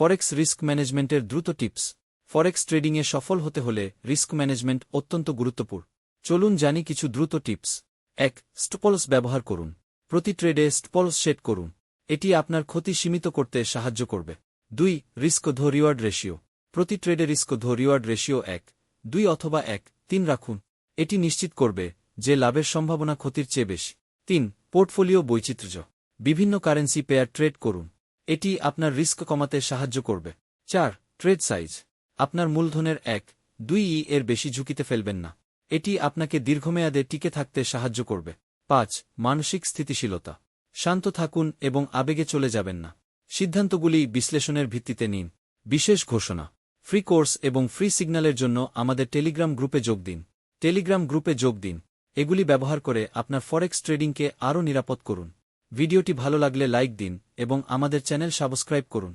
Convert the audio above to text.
ফরেক্স risk ম্যানেজমেন্টের দ্রুত tips. ফরেক্স ট্রেডিংয়ে সফল হতে হলে রিস্ক ম্যানেজমেন্ট অত্যন্ত গুরুত্বপূর্ণ। চলুন জানি কিছু দ্রুত টিপস। ১. স্টপলস ব্যবহার করুন। প্রতি ট্রেডে স্টপলস সেট করুন। এটি আপনার ক্ষতি সীমিত করতে সাহায্য করবে। ২. রিস্ক ধো রিওয়ার্ড রেশিও। প্রতি ট্রেডে রিস্ক ধো রিওয়ার্ড রেশিও ১:২ অথবা ১:৩ রাখুন। এটি নিশ্চিত করবে যে লাভের সম্ভাবনা ক্ষতির চেয়ে বেশি। ৩. পোর্টফোলিও বৈচিত্র্য। বিভিন্ন কারেন্সি পেয়ার ট্রেড করুন। এটি আপনার রিস্ক কমাতে সাহায্য করবে। ৪. Trade size. আপনার মূলধনের ১-২ এর বেশি ঝুঁকিতে ফেলবেন না। এটি আপনাকে দীর্ঘমেয়াদে টিকে থাকতে সাহায্য করবে। ৫. মানসিক স্থিতিশীলতা। শান্ত থাকুন এবং আবেগে চলে যাবেন না। সিদ্ধান্তগুলি বিশ্লেষণের ভিত্তিতে নিন। বিশেষ ঘোষণা। ফ্রি কোর্স এবং ফ্রি সিগন্যালের জন্য আমাদের টেলিগ্রাম গ্রুপে যোগ দিন। টেলিগ্রাম গ্রুপে যোগ দিন। এগুলি ব্যবহার করে আপনার ফরেক্স ট্রেডিংকে আরও নিরাপদ করুন। ভিডিওটি ভালো লাগলে লাইক দিন এবং আমাদের চ্যানেল সাবস্ক্রাইব করুন।